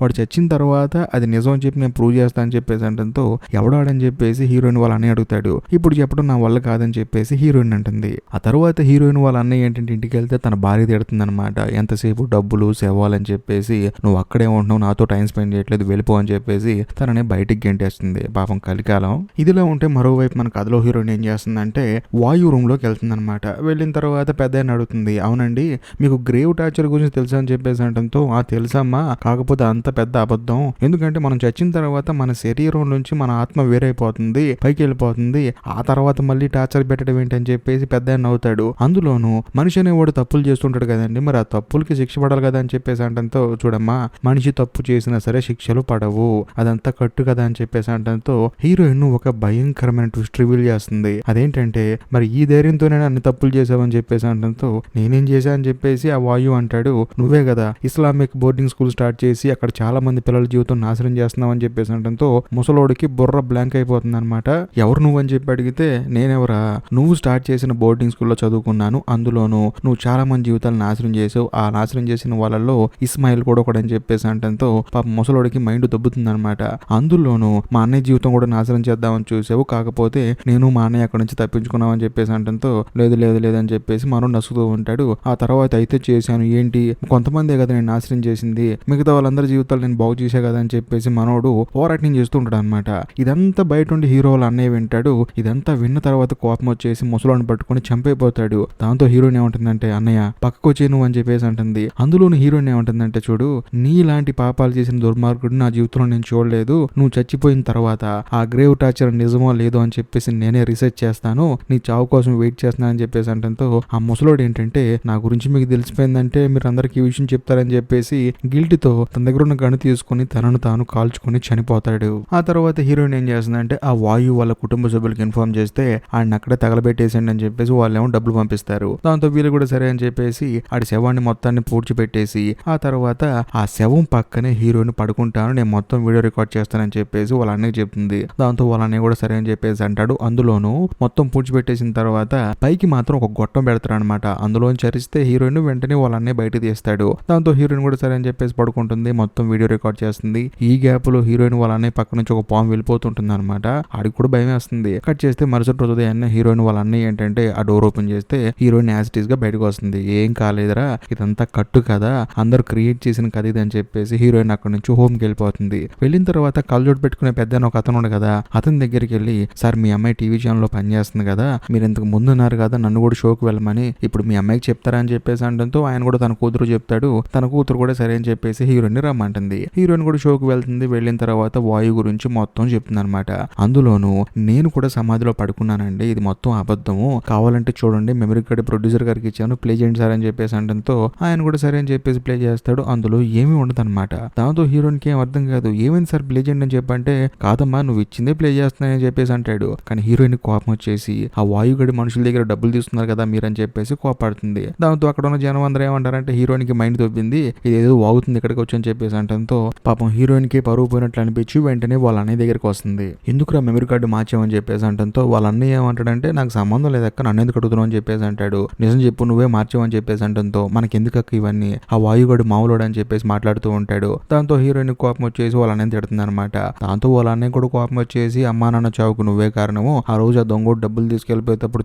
[SPEAKER 1] వాడు చచ్చిన తర్వాత అది నిజం అని చెప్పి నేను ప్రూవ్ చేస్తా అని చెప్పేసి అంటంతో ఎవడాడని చెప్పేసి హీరోయిన్ వాళ్ళ అన్నయ్య అడుగుతాడు. ఇప్పుడు చెప్పడం నా వల్ల కాదని చెప్పేసి హీరోయిన్ అంటుంది. ఆ తర్వాత హీరోయిన్ వాళ్ళ అన్నయ్య ఏంటంటే ఇంటికి వెళ్తే తన భార్య తిడుతుంది అనమాట. ఎంతసేపు డబ్బులు సేవాలని చెప్పేసి నువ్వు అక్కడే ఉంటున్నావు, నాతో టైం స్పెండ్ చేయట్లేదు, వెళ్ళిపో అని చెప్పేసి తననే బయటికి గెంటేస్తుంది. పాపం కలికాలం. ఇదిలో ఉంటే మరోవైపు మన కథలో హీరోయిన్ ఏం చేస్తుందంటే వాయు రూమ్ లోకి వెళ్తుంది అనమాట. వెళ్ళిన తర్వాత పెద్ద ఆయన అడుగుతుంది, అవునండి మీకు గ్రేవ్ టార్చర్ గురించి తెలుసా అని చెప్పేసి అంటంతో, ఆ తెలుసమ్మా, కాకపోతే అంత పెద్ద అబద్ధం, ఎందుకంటే మనం చచ్చిన తర్వాత మన శరీరం నుంచి మన ఆత్మ వేరైపోతుంది, పైకి వెళ్ళిపోతుంది, ఆ తర్వాత మళ్ళీ టార్చర్ పెట్టడం ఏంటని చెప్పేసి పెద్ద ఆయన అవుతాడు. అందులోనూ మనిషి అనేవాడు తప్పులు చేస్తుంటాడు కదండి, మరి ఆ తప్పులకి శిక్ష పడాలి కదా అని చెప్పేసి అంటంతో, చూడమ్మా మనిషి తప్పు చేసినా సరే శిక్షలు పడవు, అదంతా కట్టు కదా అని చెప్పేసి అంటంతో హీరోయిన్ ఒక భయంకరమైన ట్విస్ట్ రివీల్ చేస్తుంది. అదేంటంటే, మరి ఈ ధైర్యంతోనే అన్ని తప్పులు చేసావని చెప్పేసి అంటంతో, నేనేం చేశా అని చెప్పేసి ఆ వాయు అంటాడు, నువ్వే కదా ఇస్లామిక్ బోర్డింగ్ స్కూల్ స్టార్ట్ చేసి అక్కడ చాలా మంది పిల్లల జీవితం నాశనం చేస్తున్నావు అని చెప్పేసి అంటంతో ముసలోడికి బుర్ర బ్లాంక్ అయిపోతుంది అనమాట. ఎవరు నువ్వు అని చెప్పి అడిగితే, నేనెవరా, నువ్వు స్టార్ట్ చేసిన బోర్డింగ్ స్కూల్లో చదువుకున్నాను, అందులోనూ నువ్వు చాలా మంది జీవితాలు నాశనం చేసావు, ఆ నాశనం చేసిన వాళ్ళలో ఇస్మాయిల్ కూడా ఒకడని చెప్పేసి అంటంతో పాప ముసలోడికి మైండ్ దొబ్బుతుంది అనమాట. అందులోనూ మా అన్నయ్య జీవితం కూడా నాశనం చేద్దామని చూసావు, కాకపోతే నేను మా అన్నయ్య అక్కడ నుంచి తప్పించుకున్నావు అని చెప్పేసి అంటంతో, లేదు లేదు లేదని చెప్పేసి మనం నసుకుతూ ఉంటాడు. ఆ తర్వాత అయితే చేశాను ఏంటి, కొంతమందే కదా నేను నాశనం చేసింది, మిగతా వాళ్ళందరి జీవితాలు నేను బాగు చేసా కదా అని చెప్పేసి మనోడు పోరాటం చేస్తూ ఉంటాడు అనమాట. ఇదంతా బయట ఉండి హీరో వాళ్ళ అన్నయ్య వింటాడు. ఇదంతా విన్న తర్వాత కోపం వచ్చేసి ముసలోని పట్టుకుని చంపైపోతాడు. దాంతో హీరోయిన్ ఏమంటుందంటే, అన్నయ్య పక్కకు వచ్చే నువ్వు అని చెప్పేసి అంటుంది. అందులోని హీరోయిన్ ఏమంటుందంటే, చూడు నీలాంటి పాపాలు చేసిన దుర్మార్గుడు నా జీవితంలో నేను చూడలేదు, నువ్వు చచ్చిపోయిన తర్వాత ఆ గ్రేవ్ టార్చర్ నిజమో లేదో అని చెప్పేసి నేనే రీసెర్చ్ చేస్తాను, నీ చావు కోసం వెయిట్ చేస్తున్నానని చెప్పేసి అంటంతో ఆ ముసలోడు ఏంటంటే, నా గురించి మీకు తెలిసిపోయిందంటే మీరు మీరు అందరికి ఈ విషయం చెప్తారని చెప్పేసి గిల్ట్తో తన దగ్గర ఉన్న గన్ను తీసుకుని తనను తాను కాల్చుకొని చనిపోతాడు. ఆ తర్వాత హీరోయిన్ ఏం చేస్తుందంటే ఆ వాయు వాళ్ళ కుటుంబ సభ్యులకు ఇన్ఫార్మ్ చేస్తే ఆయన అక్కడే తగలబెట్టేసండి అని చెప్పేసి వాళ్ళేమో డబ్బులు పంపిస్తారు. దాంతో వీళ్ళు కూడా సరే అని చెప్పేసి ఆడి శవాన్ని మొత్తాన్ని పూడ్చిపెట్టేసి ఆ తర్వాత ఆ శవం పక్కనే హీరోయిన్ పడుకుంటాను, నేను మొత్తం వీడియో రికార్డ్ చేస్తానని చెప్పేసి వాళ్ళ అన్నయ్య చెప్తుంది. దాంతో వాళ్ళ అన్నయ్య కూడా సరే అని చెప్పేసి అంటాడు. అందులోనూ మొత్తం పూడ్చిపెట్టేసిన తర్వాత పైకి మాత్రం ఒక గొట్టం పెడతారు అనమాట. అందులో చరిస్తే హీరోయిన్ వెంటనే వాళ్ళ అన్నయ్య బయట తీస్తాడు. దాంతో హీరోయిన్ కూడా సరే అని చెప్పేసి పడుకుంటుంది, మొత్తం వీడియో రికార్డ్ చేస్తుంది. ఈ గ్యాప్ లో హీరోయిన్ వాళ్ళ అన్నయ్య పక్క నుంచి ఒక పాము వెళ్ళిపోతుంటుంది అనమాట. ఆడికి కూడా భయం వేస్తుంది. కట్ చేస్తే మరుసటి రోజు ఉదయాన్నే హీరోయిన్ వాళ్ళ అన్నయ్య ఏంటంటే ఆ డోర్ ఓపెన్ చేస్తే హీరోయిన్ యాసిటీస్ గా బయటకు వస్తుంది. ఏం కాలేదురా, ఇదంతా కట్టు కదా, అందరూ క్రియేట్ చేసిన కథ ఇది అని చెప్పేసి హీరోయిన్ అక్కడ నుంచి హోమ్ కి వెళ్ళిపోతుంది. వెళ్ళిన తర్వాత కళ్ళజోడు పెట్టుకునే పెద్ద ఒక అతను ఉండు కదా, అతని దగ్గరికి వెళ్ళి సార్ మీ అమ్మాయి టీవీ ఛానల్ లో పనిచేస్తుంది కదా, మీరు ఇంతకు ముందు ఉన్నారు కదా నన్ను కూడా షోకి వెళ్ళమని, ఇప్పుడు మీ అమ్మాయికి చెప్తారా అని చెప్పేసి అనడంతో ఆయన కూడా తన కూతురు చెప్తాడు. తన కూతురు కూడా సరే అని చెప్పేసి హీరోయిన్ ని రమ్మంటుంది. హీరోయిన్ కూడా షోకి వెళ్తుంది. వెళ్ళిన తర్వాత వాయు గురించి మొత్తం చెప్తుంది అనమాట. అందులోనూ నేను కూడా సమాధిలో పడుకున్నానండి, ఇది మొత్తం అబద్ధము, కావాలంటే చూడండి మెమరీ కార్డు ప్రొడ్యూసర్ గారికి ఇచ్చాను, ప్లే చేయండి సార్ అని చెప్పేసి అనడంతో ఆయన కూడా సరే అని చెప్పేసి ప్లే చేస్తాడు. అందులో ఏమీ ఉండదు అనమాట. దాంతో హీరోయిన్ కి ఏం అర్థం కాదు. ఏమైంది సార్ ప్లే చేయండి అని చెప్పంటే కాదమ్మా నువ్వు ఇచ్చిందే ప్లే చేస్తున్నాయని చెప్పేసి అంటాడు. కానీ హీరోయిన్ కోపం వచ్చేసి ఆ వాయుగడి మనుషుల దగ్గర డబ్బులు తీసుకున్నారు కదా మీరని చెప్పేసి కోపడుతుంది. దాంతో అక్కడ ఉన్న జనం అందరూ ఏమంటారంటే హీరోయిన్ కి మైండ్ తొప్పింది, ఇది ఏదో వాగుతుంది ఇక్కడికి వచ్చి అని చెప్పేసి అంటంతో పాపం హీరోయిన్ కి పరువు పోయినట్లు అనిపించి వెంటనే వాళ్ళ అన్నయ్య దగ్గరికి వస్తుంది. ఎందుకురా మెమరీ కార్డు మార్చామని చెప్పేసి అంటంతో వాళ్ళ అన్నయ్య ఏమంటాడంటే నాకు సంబంధం లేదక్క, నన్ను ఎందుకు అడుగుతున్నావు అని చెప్పేసి అంటాడు. నిజం చెప్పు నువ్వే మార్చావని చెప్పేసి అంటంతో మనకి ఎందుకక్క ఇవన్నీ, ఆ వాయుగడు మామూలుడు అని చెప్పేసి మాట్లాడుతూ ఉంటాడు. దాంతో హీరోయిన్ కోపం వచ్చేసి వాళ్ళ అన్నయ్య తిడుతుంది అనమాట. దాంతో వాళ్ళ అన్నయ్య కూడా కోపం వచ్చేసి అమ్మా నాన్న చావుకు నువ్వే కారణము, ఆ రోజు ఆ దొంగ డబ్బులు తీసుకెళ్లిపోయేటప్పుడు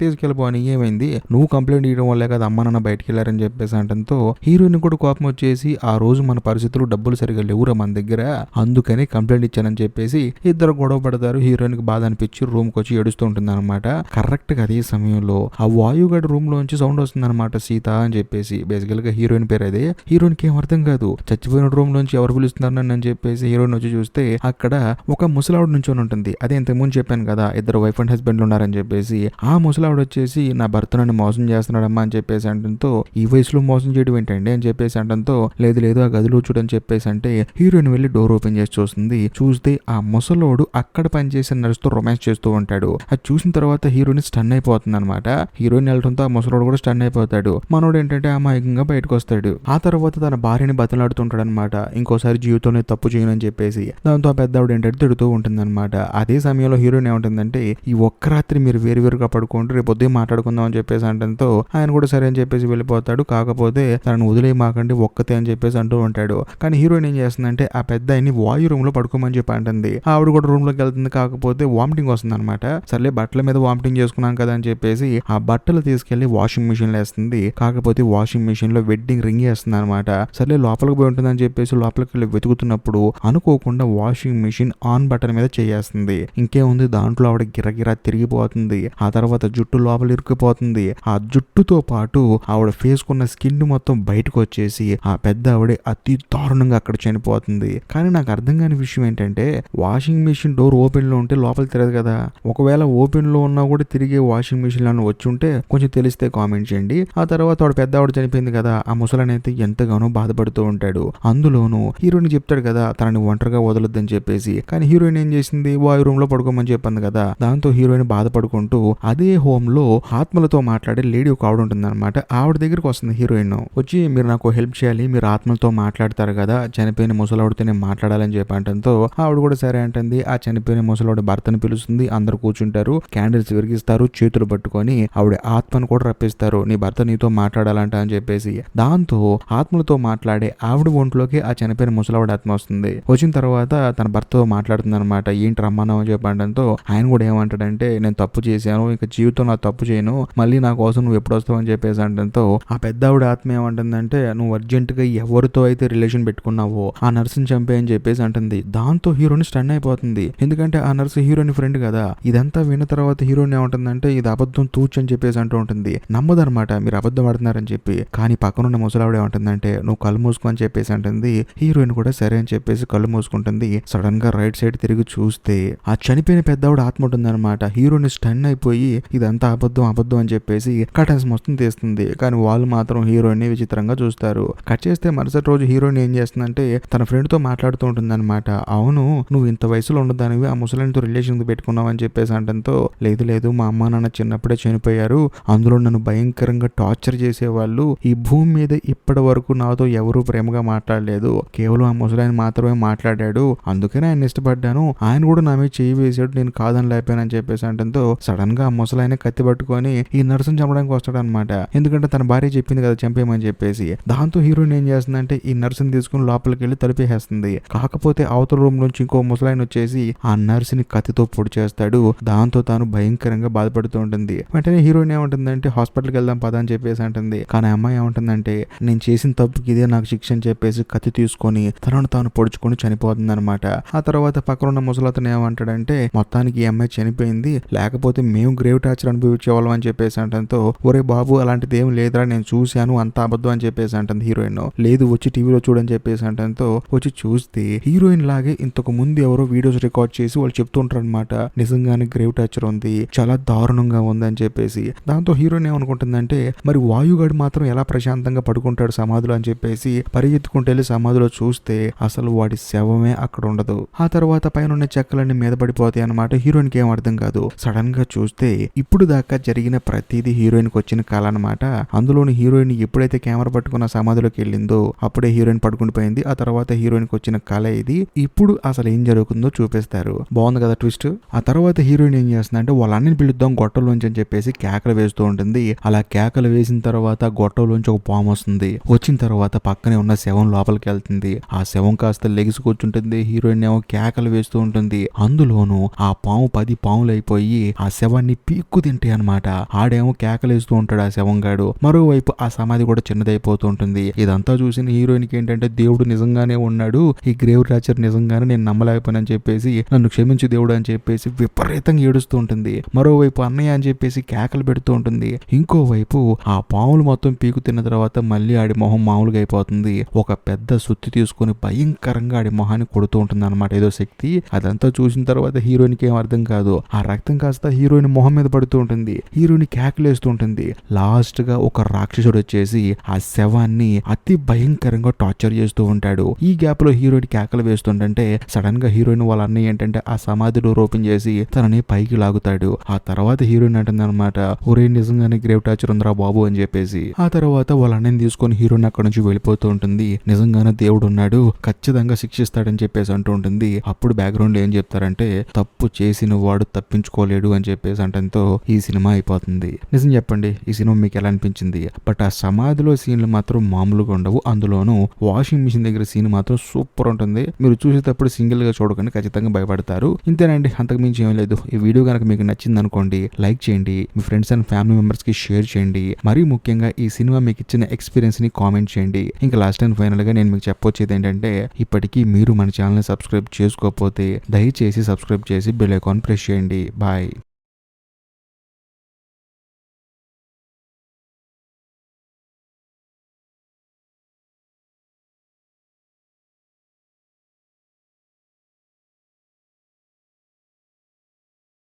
[SPEAKER 1] తీసుకెళ్ళిపో అని, ఏమైంది నువ్వు కంప్లైంట్ ఇవ్వడం వల్లే కదా అమ్మా నాన్న బయటికి వెళ్ళారని చెప్పేసి అంటంతో హీరోయిన్ కూడా కోపం వచ్చేసి ఆ రోజు మన పరిస్థితులు డబ్బులు సరిగా లేవురా మన దగ్గర, అందుకని కంప్లైంట్ ఇచ్చానని చెప్పేసి ఇద్దరు గొడవ పడతారు. హీరోయిన్ కి బాధ అనిపించి రూమ్ కి వచ్చి ఏడుస్తూ ఉంటుంది అనమాట. కరెక్ట్ గా అదే సమయంలో ఆ వాయుగడ్ రూమ్ లోంచి సౌండ్ వస్తుంది అనమాట, సీత అని చెప్పేసి. బేసికల్ గా హీరోయిన్ పేరు అదే. హీరోయిన్ కి ఏం అర్థం కాదు, చచ్చిపోయిన రూమ్ లోంచి ఎవరు పిలుస్తున్నారు నన్ను అని చెప్పేసి హీరోయిన్ వచ్చి చూస్తే అక్కడ ఒక ముసలావిడ నుంచొని ఉంటుంది. అదే ఇంతకుముందు చెప్పాను కదా ఇద్దరు వైఫ్ అండ్ హస్బెండ్ ఉన్నారని చెప్పేసి. ఆ ముసలావిడ వచ్చేసి నా భర్త నన్ను మోసం చేస్తున్నాడమ్మా అని చెప్పేసి అంటంతో ఈ వయసులో మోసం చేయడం ఏంటండి అని చెప్పేసి అంటంతో లేదు ఆ గదిలో చూడని చెప్పేసి అంటే హీరోయిన్ వెళ్ళి డోర్ ఓపెన్ చేసి చూస్తుంది. చూస్తే ఆ ముసలోడు అక్కడ పనిచేసిన నర్సుతో రొమాన్స్ చేస్తూ ఉంటాడు. అది చూసిన తర్వాత హీరోయిన్ స్టన్ అయిపోతుంది అనమాట. హీరోయిన్ వెళ్ళడంతో ఆ ముసలోడు కూడా స్టన్ అయిపోతాడు. మనోడు ఏంటంటే అమాయకంగా బయటకు వస్తాడు. ఆ తర్వాత తన భార్యని బతలాడుతుంటాడు అనమాట, ఇంకోసారి జీవితంలో తప్పు చేయను అని చెప్పేసి. దాంతో ఆ పెద్ద ఆవిడ ఏంటంటే తిడుతూ ఉంటుంది అనమాట. అదే సమయంలో హీరోయిన్ ఏముంటుందంటే ఈ ఒక్క రాత్రి మీరు వేరువేరుగా పడుకుంటూ రేపు ఉదయం మాట్లాడుకుందాం అని చెప్పేసి అంటంతో ఆయన కూడా సరే అని చెప్పేసి వెళ్ళిపోతాడు. కాకపోతే తనను వదిలేయమాకండి ఒక్కతే అని చెప్పేసి అంటూ ఉంటాడు. కానీ హీరోయిన్ ఏం చేస్తుందంటే ఆ పెద్ద ఆయన్ని వాయు రూమ్ లో పడుకోమని చెప్పి అంటుంది. ఆవిడ కూడా రూమ్ లోకి వెళ్తుంది. కాకపోతే వామిటింగ్ వస్తుంది అనమాట. సర్లే బట్టల మీద వామిటింగ్ చేసుకున్నాం కదా అని చెప్పేసి ఆ బట్టలు తీసుకెళ్లి వాషింగ్ మిషన్ లో వేస్తుంది. కాకపోతే వాషింగ్ మిషన్ లో వెడ్డింగ్ రింగ్ వేస్తుంది అనమాట. సర్లే లోపలికి పోయి ఉంటుందని చెప్పేసి లోపలికి వెళ్ళి వెతుకుతున్నప్పుడు అనుకోకుండా వాషింగ్ మిషన్ ఆన్ బటన్ మీద చేయేస్తుంది. ఇంకేముంది దాంట్లో ఆవిడ గిరగిరా తిరిగిపోతుంది. ఆ తర్వాత జుట్టు లోపల ఇరుక్కుపోతుంది. ఆ జుట్టుతో పాటు ఆవిడ ఫేస్ కున్న స్కిన్ మొత్తం బయటకు వచ్చేసి ఆ పెద్ద ఆవిడ అతి దారుణంగా అక్కడ చనిపోతుంది. కానీ నాకు అర్థం కాని విషయం ఏంటంటే వాషింగ్ మిషన్ డోర్ ఓపెన్ లో ఉంటే లోపల తిరగదు కదా, ఒకవేళ ఓపెన్ లో ఉన్నా కూడా తిరిగే వాషింగ్ మిషన్ లో వచ్చి ఉంటే కొంచెం తెలిస్తే కామెంట్ చేయండి. ఆ తర్వాత ఆవిడ పెద్ద ఆవిడ చనిపోయింది కదా, ఆ ముసలనైతే ఎంతగానో బాధపడుతూ ఉంటాడు. అందులోనూ హీరోయిన్ చెప్తాడు కదా తనని ఒంటరిగా వదలొద్దని చెప్పేసి. కానీ హీరోయిన్ ఏం చేసింది, వాయు రూమ్ లో పడుకోమని చెప్పింది కదా. దాంతో హీరోయిన్ బాధపడుకుంటూ అదే హోమ్ లో ఆత్మలతో మాట్లాడే లేడీ ఒక ఆవిడ ఉంటుంది అనమాట. ఆవిడ దగ్గరికి వస్తుంది హీరోయిన్. వచ్చి మీరు నాకు హెల్ప్ చేయాలి, మీరు ఆత్మలతో మాట్లాడతారు కదా, చనిపోయిన ముసలావిడితో నేను మాట్లాడాలని చెప్పి అంటంతో ఆవిడ కూడా సరే అంటుంది. ఆ చనిపోయిన ముసలావిడ భర్తను పిలుస్తుంది. అందరు కూర్చుంటారు, క్యాండిల్స్ విరిగిస్తారు, చేతులు పట్టుకొని ఆవిడ ఆత్మను కూడా రప్పిస్తారు, నీ భర్త నీతో మాట్లాడాలంట అని చెప్పేసి. దాంతో ఆత్మలతో మాట్లాడే ఆవిడ ఒంట్లోకి ఆ చనిపోయిన ముసలావిడ ఆత్మ వస్తుంది. వచ్చిన తర్వాత తన భర్తతో మాట్లాడుతుంది అనమాట. ఏంటి రమ్మన్నావు అని చెప్పడంతో ఆయన కూడా ఏమంటాడంటే నేను తప్పు చేశాను, ఇక జీవితంలో తప్పు చేయను, మళ్ళీ నా కోసం నువ్వు ఎప్పుడు వస్తావు అని చెప్పేసి అంటంతో ఆ పెద్ద ఆవిడ ఆత్మ ఏమంటుందంటే నువ్వు అర్జెంట్ గా ఎవరితో అయితే రిలేషన్ పెట్టుకున్నావో ఆ నర్సుని చంపేయని చెప్పేసి అంటుంది. దాంతో హీరోయిన్ స్టన్ అయిపోతుంది. ఎందుకంటే ఆ నర్సు హీరోయిన్ ఫ్రెండ్ కదా. ఇదంతా విన్న తర్వాత హీరోయిన్ ఏమంటుందంటే ఇది అబద్ధం తూచు అని చెప్పేసి అంటూ ఉంటుంది. నమ్మదనమాట మీరు అబద్ధం ఆడుతున్నారని చెప్పి. కానీ పక్కనున్న ముసలావిడ ఏమంటుందంటే నువ్వు కళ్ళు మూసుకో అని చెప్పేసి అంటుంది. హీరోయిన్ కూడా సరే అని చెప్పేసి కళ్ళు మూసుకుంటుంది. సడన్ గా రైట్ సైడ్ తిరిగి చూస్తే ఆ చనిపోయిన పెద్దవాడు ఆత్మ ఉంటుంది అనమాట. హీరోయిన్ స్టన్ అయిపోయి ఇదంతా అబద్ధం అని చెప్పేసి కటన్స్ మొత్తం తీస్తుంది. కానీ వాళ్ళు మాత్రం మాత్రం హీరోయిన్ విచిత్రంగా చూస్తారు. కట్ చేస్తే మరుసటి రోజు హీరోయిన్ ఏం చేస్తుందంటే తన ఫ్రెండ్ తో మాట్లాడుతూ ఉంటుంది అనమాట. అవును, నువ్వు ఇంత వయసులో ఉండదానివి ఆ ముసలాయనతో రిలేషన్ పెట్టుకున్నావు అని చెప్పేసి అంటంతో, లేదు లేదు మా అమ్మ నాన్న చిన్నప్పుడే చనిపోయారు, అందులో నన్ను భయంకరంగా టార్చర్ చేసేవాళ్ళు, ఈ భూమి మీద ఇప్పటి వరకు నాతో ఎవరూ ప్రేమగా మాట్లాడలేదు, కేవలం ఆ ముసలాయన మాత్రమే మాట్లాడాడు, అందుకనే ఆయన ఇష్టపడ్డాను, ఆయన కూడా నా మీద చేయి వేసాడు, నేను కాదని లేపానని చెప్పేసి అంటంతో సడన్ గా ఆ ముసలాయన కత్తి పట్టుకొని ఈ నర్సుని చంపడానికి వస్తాడనమాట. ఎందుకంటే తన భార్య చెప్పింది కదా చంపేయమని చెప్పేసి. దాంతో హీరోయిన్ ఏం చేస్తుందంటే ఈ నర్సుని తీసుకుని లోపలికి వెళ్ళి తలిపేసేస్తుంది. కాకపోతే అవతల రూమ్ నుంచి ఇంకో ముసలాయన వచ్చేసి ఆ నర్సుని కత్తితో పొడి చేస్తాడు. దాంతో తాను భయంకరంగా బాధపడుతూ ఉంటుంది. వెంటనే హీరోయిన్ ఏమంటుందంటే హాస్పిటల్కి వెళ్దాం పద అని చెప్పేసి అంటుంది. కానీ అమ్మాయి ఏమంటుందంటే నేను చేసిన తప్పుకి ఇదే నాకు శిక్ష అని చెప్పేసి కత్తి తీసుకొని తనను తాను పొడుచుకొని చనిపోతుంది అనమాట. ఆ తర్వాత పక్కన ఉన్న ముసలతను ఏమంటాడంటే మొత్తానికి ఈ అమ్మాయి చనిపోయింది, లేకపోతే మేము గ్రేవ్ టార్చర్ అనుభవించేవాళ్ళం అని చెప్పేసి అంటంతో, ఒరే బాబు అలాంటిది ఏం లేదురా, నేను చూశాను అంత అబద్ధం అని చెప్పేసి అంటుంది హీరోయిన్. లేదు వచ్చి టీవీలో చూడని చెప్పేసి అంటంతో వచ్చి చూస్తే హీరోయిన్ లాగే ఇంతకు ముందు ఎవరో వీడియోస్ రికార్డ్ చేసి వాళ్ళు చెప్తుంటారు అనమాట, నిజంగానే గ్రేవ్ టార్చర్ ఉంది, చాలా దారుణంగా ఉంది అని చెప్పేసి. దాంతో హీరోయిన్ ఏమనుకుంటుందంటే మరి వాయుగాడు మాత్రం ఎలా ప్రశాంతంగా పడుకుంటాడు సమాధిలో అని చెప్పేసి పరిగెత్తుకుంటూ వెళ్ళి సమాధిలో చూస్తే అసలు వాడి శవమే అక్కడ ఉండదు. ఆ తర్వాత పైన ఉన్న చెక్కలన్నీ మీద పడిపోతాయి అనమాట. హీరోయిన్ కి ఏం అర్థం కాదు. సడన్ గా చూస్తే ఇప్పుడు దాకా జరిగిన ప్రతిదీ హీరోయిన్ కి వచ్చిన కళ అనమాట. అందులోని హీరోయిన్ ఎప్పుడైతే కెమెరా పట్టుకున్న సమాధిలోకి వెళ్ళిందో అప్పుడే హీరోయిన్ పడుకుండిపోయింది. ఆ తర్వాత హీరోయిన్ కి వచ్చిన కళ ఇది. ఇప్పుడు అసలు ఏం జరుగుతుందో చూపిస్తారు. బాగుంది కదా ట్విస్ట్. ఆ తర్వాత హీరోయిన్ ఏం చేస్తుందంటే వాళ్ళ అన్నని పిలుద్దాం గొట్టంలోంచి అని చెప్పేసి కేకలు వేస్తూ ఉంటుంది. అలా కేకలు వేసిన తర్వాత గొట్టంలోంచి ఒక పాము వస్తుంది. వచ్చిన తర్వాత పక్కనే ఉన్న శవం లోపలికి వెళ్తుంది. ఆ శవం కాస్త లెగిసి కూర్చుంటుంది. హీరోయిన్ ఏమో కేకలు వేస్తూ ఉంటుంది. అందులోనూ ఆ పాము 10 పాములు అయిపోయి ఆ శవాన్ని పీక్కు తింటాయి అనమాట. ఆడేమో కేకలు వేస్తూ ఉంటాడు ఆ శవంగాడు. మరోవైపు ఆ సమాధి కూడా చిన్నదైపోతూ ఉంటుంది. ఇదంతా చూసిన హీరోయిన్ కి ఏంటంటే దేవుడు నిజంగానే ఉన్నాడు, ఈ గ్రేవ్ టార్చర్ నిజంగానే నేను నమ్మలేకపోయానని చెప్పేసి నన్ను క్షమించు దేవుడు అని చెప్పేసి విపరీతంగా ఏడుస్తూ ఉంటుంది. మరోవైపు అన్నయ్య అని చెప్పేసి కేకలు పెడుతూ ఉంటుంది. ఇంకోవైపు ఆ పాములు మొత్తం పీకు తిన్న తర్వాత మళ్ళీ ఆడి మొహం మామూలుగా అయిపోతుంది. ఒక పెద్ద సుత్తి తీసుకుని భయంకరంగా ఆడి మొహాన్ని కొడుతూ ఉంటుంది అనమాట ఏదో శక్తి. అదంతా చూసిన తర్వాత హీరోయిన్ కి ఏం అర్థం కాదు. ఆ రక్తం కాస్త హీరోయిన్ మొహం మీద పడుతూ ఉంటుంది. హీరోయిన్ కేకలేస్తూ ఉంటుంది. లాస్ట్ గా ఒక రాక్షసుడు వచ్చేసి ఆ శవాన్ని అతి భయంకరంగా టార్చర్ చేస్తూ ఉంటాడు. ఈ గ్యాప్ లో హీరోయిన్ కేకలు వేస్తుంటే సడన్ గా హీరోయిన్ వాళ్ళ అన్నయ్య ఏంటంటే ఆ సమాధి డోర్ ఓపెన్ చేసి తనని పైకి లాగుతాడు. ఆ తర్వాత హీరోయిన్ అంటుంది అనమాట, ఒరే నిజంగానే గ్రేవ్ టార్చర్ ఉందిరా బాబు అని చెప్పేసి. ఆ తర్వాత వాళ్ళ అన్నయ్యని తీసుకొని హీరోయిన్ అక్కడ నుంచి వెళ్ళిపోతూ ఉంటుంది. నిజంగానే దేవుడు ఉన్నాడు, ఖచ్చితంగా శిక్షిస్తాడని చెప్పేసి అంటూ ఉంటుంది. అప్పుడు బ్యాక్గ్రౌండ్ ఏం చెప్తారంటే తప్పు చేసిన వాడు తప్పించుకోలేడు అని చెప్పేసి అంటంతో ఈ సినిమా అయిపోతుంది. నిజం చెప్పండి ఈ సినిమా మీకు ఎలా అనిపించింది? బట్ ఆ సమాధిలో సీన్లు మాత్రం మామూలుగా ఉండవు. అందులోనూ వాషింగ్ మిషన్ దగ్గర సీన్ మాత్రం సూపర్ ఉంటుంది. మీరు చూసేటప్పుడు సింగిల్ గా చూడకండి, ఖచ్చితంగా భయపడతారు. ఇంతేనండి, అంతకు మించి ఏం లేదు. ఈ వీడియో కనుక మీకు నచ్చింది అనుకోండి లైక్ చేయండి, మీ ఫ్రెండ్స్ అండ్ ఫ్యామిలీ మెంబర్స్ కి షేర్ చేయండి. మరీ ముఖ్యంగా ఈ సినిమా మీకు ఇచ్చిన ఎక్స్పీరియన్స్ ని కామెంట్ చేయండి. ఇంకా లాస్ట్ అండ్ ఫైనల్ గా నేను మీకు చెప్పొచ్చేది ఏంటంటే ఇప్పటికీ మీరు మన ఛానల్ ని సబ్స్క్రైబ్ చేసుకోకపోతే దయచేసి సబ్స్క్రైబ్ చేసి బెల్ ఐకాన్ ప్రెస్ చేయండి. బాయ్.